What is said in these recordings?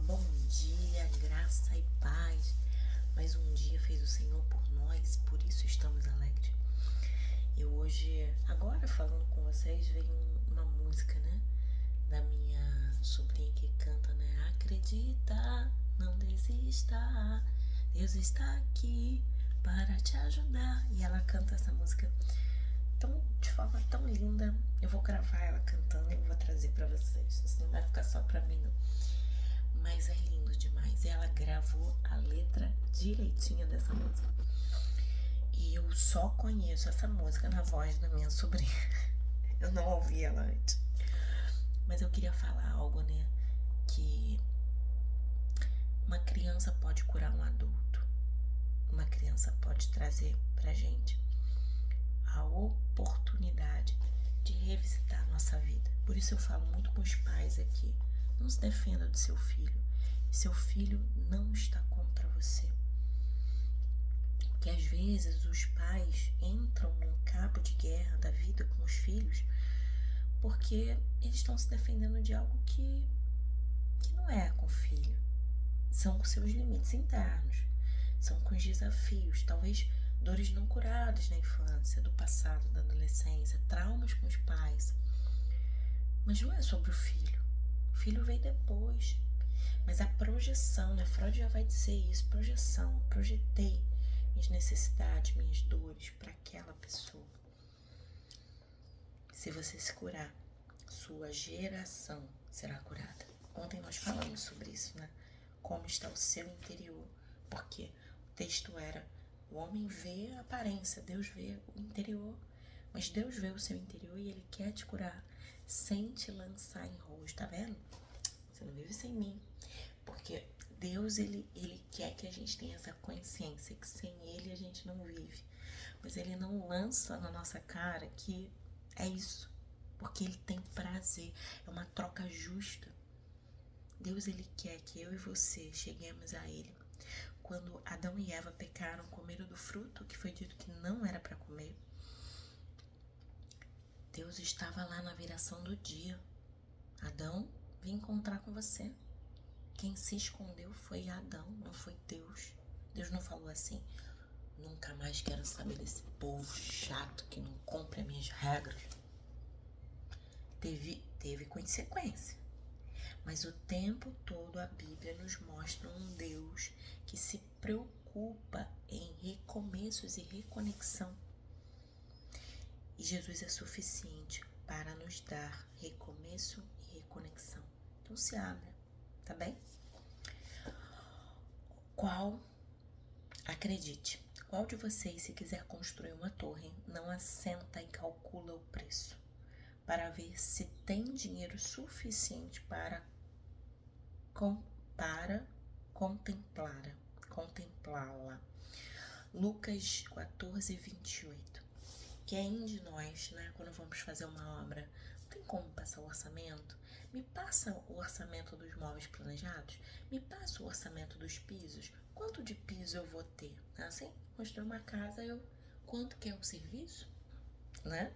bom dia, graça e paz. Mais um dia fez o Senhor por nós, por isso estamos alegres. E hoje, agora falando com vocês, veio uma música, né? Da minha sobrinha que canta, né? Acredita, não desista, Deus está aqui para te ajudar. E ela canta essa música de forma tão linda. Eu vou gravar ela cantando e eu vou trazer pra vocês. Isso não vai ficar só pra mim, não. Mas é lindo demais. Ela gravou a letra direitinha dessa música. E eu só conheço essa música na voz da minha sobrinha. Eu não ouvi ela antes. Mas eu queria falar algo, né? Que uma criança pode curar um adulto. Uma criança pode trazer pra gente a oportunidade de revisitar a nossa vida. Por isso eu falo muito com os pais aqui. Não se defenda do seu filho. Seu filho não está contra você. Porque às vezes os pais entram num cabo de guerra da vida com os filhos porque eles estão se defendendo de algo que não é com o filho. São com seus limites internos. São com os desafios, talvez dores não curadas na infância, do passado, da adolescência, traumas com os pais. Mas não é sobre o filho. O filho veio depois. Mas a projeção, né? Freud já vai dizer isso, projeção. Projetei minhas necessidades, minhas dores para aquela pessoa. Se você se curar, sua geração será curada. Ontem nós falamos sobre isso, né? Como está o seu interior. Porque o texto era: o homem vê a aparência, Deus vê o interior. Mas Deus vê o seu interior e Ele quer te curar sem te lançar em rosto, tá vendo? Você não vive sem mim. Porque Deus, ele quer que a gente tenha essa consciência que sem Ele a gente não vive. Mas Ele não lança na nossa cara que é isso. Porque Ele tem prazer. É uma troca justa. Deus, Ele quer que eu e você cheguemos a Ele. Quando Adão e Eva pecaram, comeram do fruto que foi dito que não era para comer, Deus estava lá na viração do dia. Adão, vim encontrar com você. Quem se escondeu foi Adão, não foi Deus. Deus não falou assim: nunca mais quero saber desse povo chato que não cumpre as minhas regras. Teve consequência. Mas o tempo todo a Bíblia nos mostra um Deus que se preocupa em recomeços e reconexão. E Jesus é suficiente para nos dar recomeço e reconexão. Então se abra, tá bem? Acredite, qual de vocês, se quiser construir uma torre, não assenta e calcula o preço para ver se tem dinheiro suficiente para contemplá-la? Lucas 14, 28. Quem de nós, né, quando vamos fazer uma obra, não tem como passar o orçamento? Me passa o orçamento dos móveis planejados? Me passa o orçamento dos pisos? Quanto de piso eu vou ter? Assim, construir uma casa, quanto que é o serviço? Né?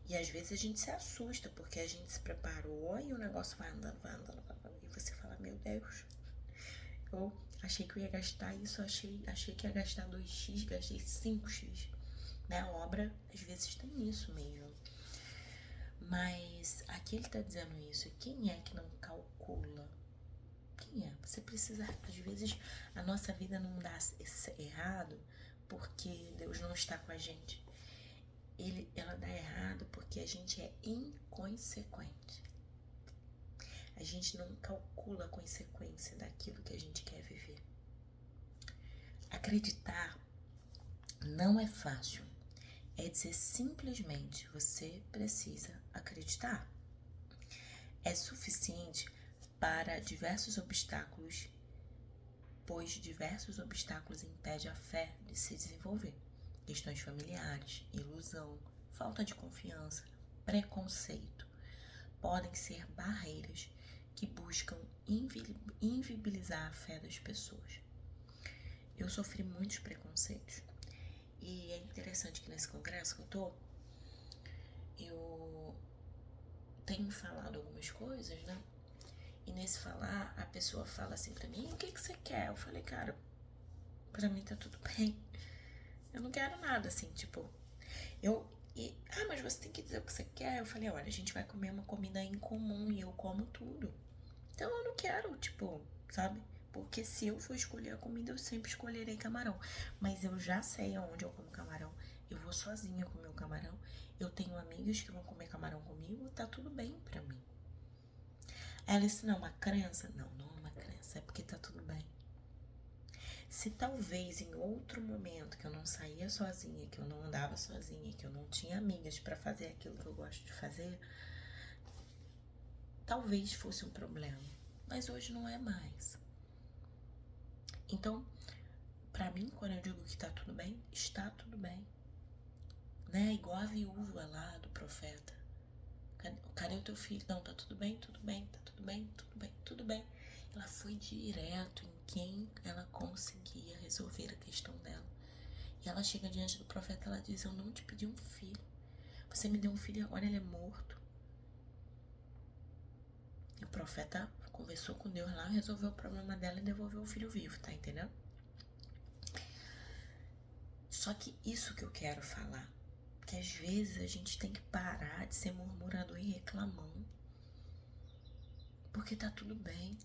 E às vezes a gente se assusta, porque a gente se preparou e o negócio vai andando. E você fala: meu Deus, eu achei que eu ia gastar isso, achei que ia gastar 2x, gastei 5x. Né? A obra, às vezes, tem isso mesmo. Mas aqui ele está dizendo isso. Quem é que não calcula? Quem é? Você precisa, às vezes, a nossa vida não dá errado porque Deus não está com a gente. Ela dá errado porque a gente é inconsequente. A gente não calcula a consequência daquilo que a gente quer viver. Acreditar não é fácil. É dizer simplesmente: você precisa acreditar. É suficiente para diversos obstáculos, pois diversos obstáculos impedem a fé de se desenvolver. Questões familiares, ilusão, falta de confiança, preconceito podem ser barreiras que buscam inviabilizar a fé das pessoas. Eu sofri muitos preconceitos. E é interessante que nesse congresso que eu tenho falado algumas coisas, né? E nesse falar, a pessoa fala assim pra mim, o que você quer? Eu falei, cara, pra mim tá tudo bem. Eu não quero nada, assim, tipo... mas você tem que dizer o que você quer. Eu falei, olha, a gente vai comer uma comida em comum e eu como tudo. Então eu não quero, tipo, sabe? Porque se eu for escolher a comida, eu sempre escolherei camarão. Mas eu já sei aonde eu como camarão. Eu vou sozinha comer o camarão. Eu tenho amigas que vão comer camarão comigo. Tá tudo bem pra mim. Ela disse, não é uma crença? Não, não é uma crença. É porque tá tudo bem. Se talvez em outro momento que eu não saía sozinha, que eu não andava sozinha, que eu não tinha amigas pra fazer aquilo que eu gosto de fazer, talvez fosse um problema. Mas hoje não é mais. Então, pra mim, quando eu digo que tá tudo bem, está tudo bem. Né? Igual a viúva lá do profeta. Cadê o teu filho? Não, tá tudo bem, tudo bem, tá tudo bem, tudo bem, tudo bem. Ela foi direto em quem ela conseguia resolver a questão dela. E ela chega diante do profeta, ela diz, eu não te pedi um filho. Você me deu um filho, agora ele é morto. E o profeta conversou com Deus lá, resolveu o problema dela e devolveu o filho vivo, tá entendendo? Só que isso que eu quero falar, que às vezes a gente tem que parar de ser murmurador e reclamão. Porque tá tudo bem.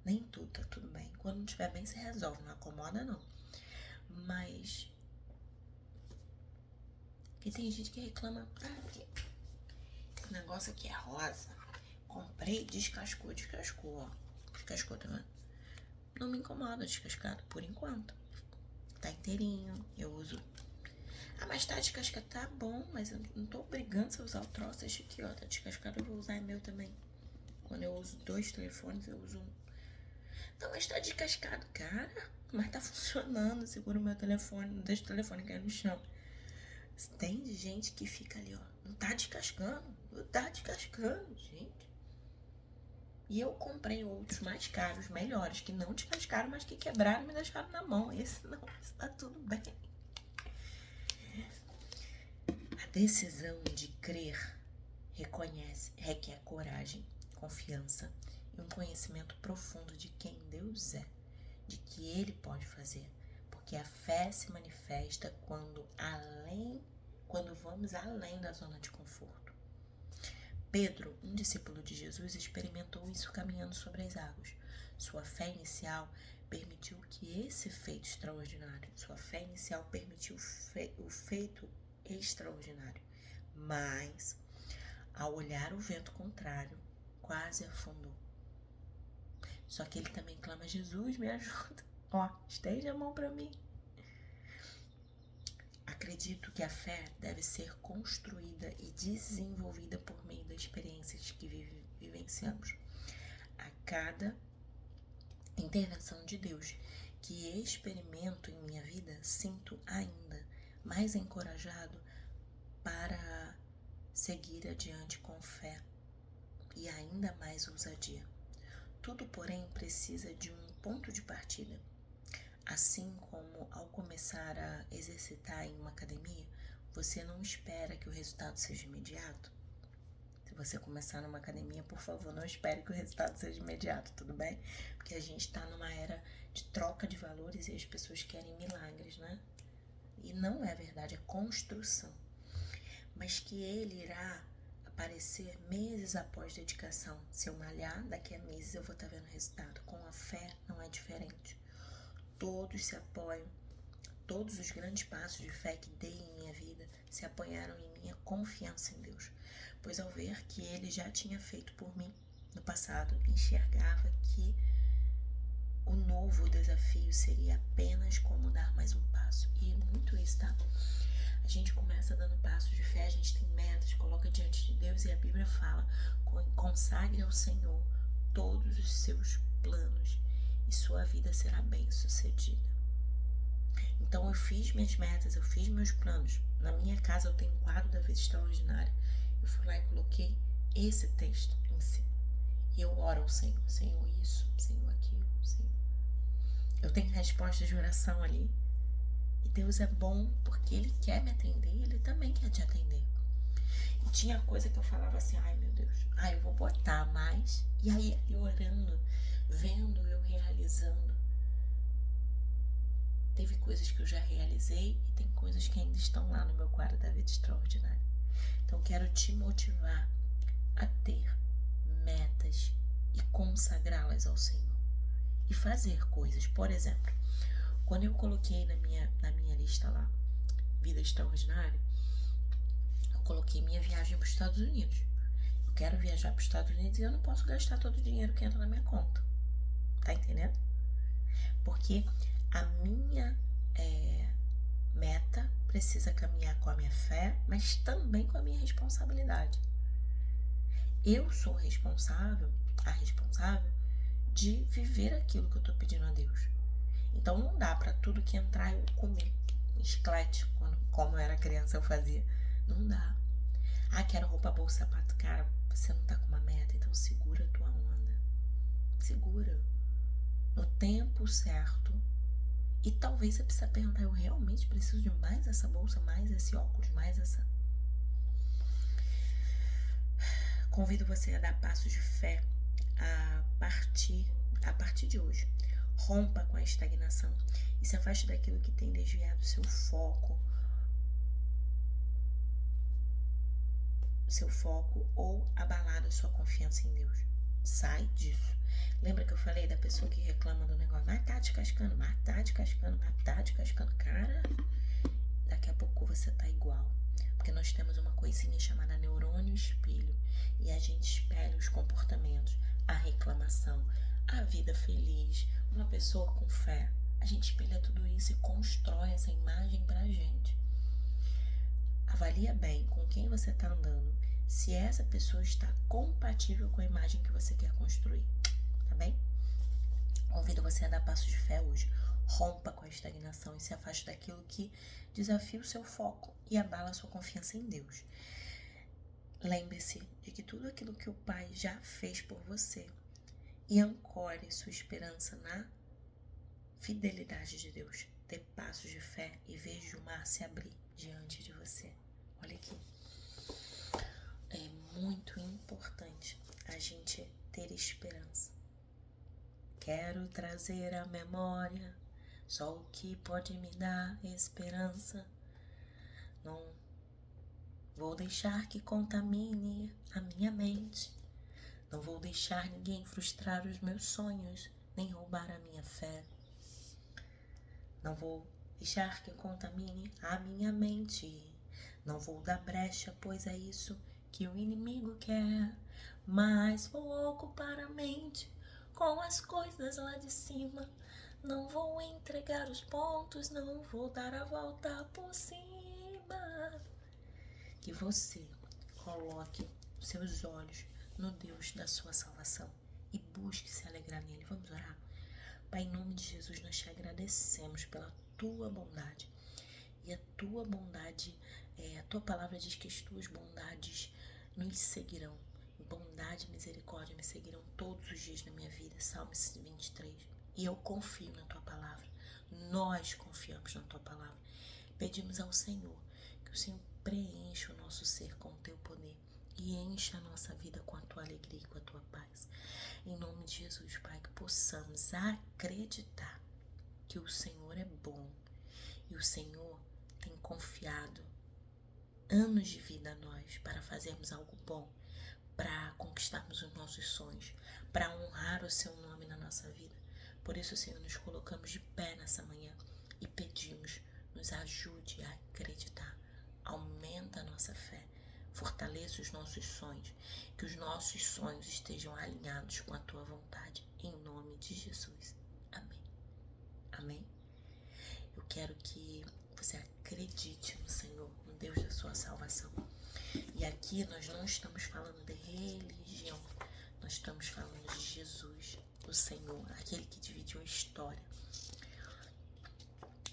Nem tudo tá tudo bem. Quando não estiver bem, se resolve. Não acomoda, não. Mas... E tem gente que reclama... esse negócio aqui é rosa. Comprei, descascou. Descascou, tá vendo? Não me incomoda descascado, por enquanto. Tá inteirinho, eu uso... mas tá descascado, tá bom, mas eu não tô obrigando você a usar o troço. Deixa aqui, ó, tá descascado, eu vou usar meu também. Quando eu uso 2 telefones, eu uso um. Não, mas tá descascado, cara. Mas tá funcionando. Segura o meu telefone, não deixa o telefone cair no chão. Tem gente que fica ali, ó. Não tá descascando, gente. E eu comprei outros mais caros, melhores, que não descascaram, mas que quebraram e me deixaram na mão. Esse não, esse tá tudo bem. A decisão de crer requer coragem, confiança e um conhecimento profundo de quem Deus é, de que Ele pode fazer, porque a fé se manifesta quando vamos além da zona de conforto. Pedro, um discípulo de Jesus, experimentou isso caminhando sobre as águas. Sua fé inicial permitiu que esse feito extraordinário, o feito extraordinário, mas ao olhar o vento contrário, quase afundou. Só que ele também clama, Jesus, me ajuda. Ó, estende a mão para mim. Acredito que a fé deve ser construída e desenvolvida por meio das experiências que vivenciamos. A cada intervenção de Deus que experimento em minha vida, sinto ainda mais encorajado para seguir adiante com fé e ainda mais ousadia. Tudo, porém, precisa de um ponto de partida. Assim como ao começar a exercitar em uma academia, você não espera que o resultado seja imediato. Se você começar numa academia, por favor, não espere que o resultado seja imediato, tudo bem? Porque a gente está numa era de troca de valores e as pessoas querem milagres, né? E não é verdade, é construção. Mas que ele irá aparecer meses após dedicação. Se eu malhar, daqui a meses eu vou estar vendo resultado. Com a fé não é diferente. Todos se apoiam, todos os grandes passos de fé que dei em minha vida se apoiaram em minha confiança em Deus. Pois ao ver que Ele já tinha feito por mim no passado, enxergava que o novo desafio seria apenas como dar mais um passo. E muito isso, tá? A gente começa dando passos de fé, a gente tem metas, coloca diante de Deus e a Bíblia fala, consagre ao Senhor todos os seus planos e sua vida será bem sucedida. Então eu fiz minhas metas, eu fiz meus planos. Na minha casa eu tenho um quadro da vida extraordinária. Eu fui lá e coloquei esse texto em cima. E eu oro ao Senhor, Senhor isso, Senhor aquilo, Senhor. Eu tenho respostas de oração ali. E Deus é bom porque Ele quer me atender e Ele também quer te atender. E tinha coisa que eu falava assim, ai meu Deus, ai eu vou botar mais. E aí orando, vendo, eu realizando. Teve coisas que eu já realizei e tem coisas que ainda estão lá no meu quadro da vida extraordinária. Então quero te motivar a ter metas e consagrá-las ao Senhor. E fazer coisas. Por exemplo, quando eu coloquei na minha lista lá, vida extraordinária, eu coloquei minha viagem para os Estados Unidos. Eu quero viajar para os Estados Unidos e eu não posso gastar todo o dinheiro que entra na minha conta. Tá entendendo? Porque a minha meta precisa caminhar com a minha fé, mas também com a minha responsabilidade. Eu sou a responsável de viver aquilo que eu tô pedindo a Deus. Então não dá para tudo que entrar eu comer. Chiclete, como eu era criança eu fazia. Não dá. Ah, quero roupa, bolsa, sapato. Cara, você não tá com uma meta, então segura a tua onda. Segura. No tempo certo. E talvez você precisa perguntar, eu realmente preciso de mais essa bolsa, mais esse óculos, mais essa... Convido você a dar passos de fé a partir de hoje. Rompa com a estagnação e se afaste daquilo que tem desviado seu foco ou abalado a sua confiança em Deus. Sai disso. Lembra que eu falei da pessoa que reclama do negócio? Mas tá descascando. Cara, daqui a pouco você tá igual. Porque nós temos uma coisinha chamada neurônio espelho. E a gente espelha os comportamentos, a reclamação, a vida feliz, uma pessoa com fé. A gente espelha tudo isso e constrói essa imagem pra gente. Avalia bem com quem você tá andando, se essa pessoa está compatível com a imagem que você quer construir, tá bem? Convido você a dar passos de fé hoje. Rompa com a estagnação e se afaste daquilo que desafia o seu foco e abala a sua confiança em Deus. Lembre-se de que tudo aquilo que o Pai já fez por você e ancore sua esperança na fidelidade de Deus. Dê passos de fé e veja o mar se abrir diante de você. Olha aqui. É muito importante a gente ter esperança. Quero trazer à memória só o que pode me dar esperança. Não vou deixar que contamine a minha mente. Não vou deixar ninguém frustrar os meus sonhos, nem roubar a minha fé. Não vou deixar que contamine a minha mente. Não vou dar brecha, pois é isso que o inimigo quer. Mas vou ocupar a mente com as coisas lá de cima. Não vou entregar os pontos, não vou dar a volta por cima. Que você coloque os seus olhos no Deus da sua salvação e busque se alegrar nele. Vamos orar? Pai, em nome de Jesus, nós te agradecemos pela tua bondade. E a tua bondade, a tua palavra diz que as tuas bondades nos seguirão. Bondade e misericórdia me seguirão todos os dias da minha vida. Salmo 23. E eu confio na tua palavra. Nós confiamos na tua palavra. Pedimos ao Senhor que o Senhor preencha o nosso ser com o teu poder e encha a nossa vida com a tua alegria e com a tua paz. Em nome de Jesus, Pai, que possamos acreditar que o Senhor é bom e o Senhor tem confiado anos de vida a nós para fazermos algo bom, para conquistarmos os nossos sonhos, para honrar o seu nome na nossa vida. Por isso, Senhor, nos colocamos de pé nessa manhã e pedimos, nos ajude a acreditar, aumenta a nossa fé, fortaleça os nossos sonhos, que os nossos sonhos estejam alinhados com a tua vontade, em nome de Jesus. Amém. Amém. Eu quero que você acredite no Senhor, no Deus da sua salvação. E aqui nós não estamos falando de religião, nós estamos falando de Jesus, o Senhor, aquele que dividiu a história.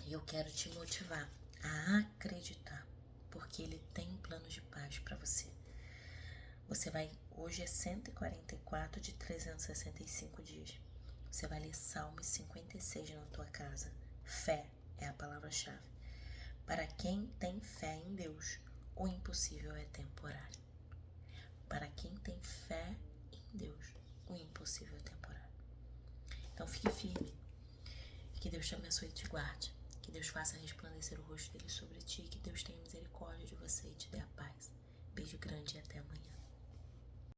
E eu quero te motivar a acreditar, porque Ele tem planos de paz para você. Você vai, hoje é 144 de 365 dias. Você vai ler Salmos 56 na tua casa. Fé é a palavra-chave. Para quem tem fé em Deus, o impossível é temporário. Para quem tem fé em Deus, o impossível é temporário. Então fique firme. Que Deus te abençoe e te guarde. Que Deus faça resplandecer o rosto dele sobre ti. Que Deus tenha misericórdia de você e te dê a paz. Beijo grande e até amanhã.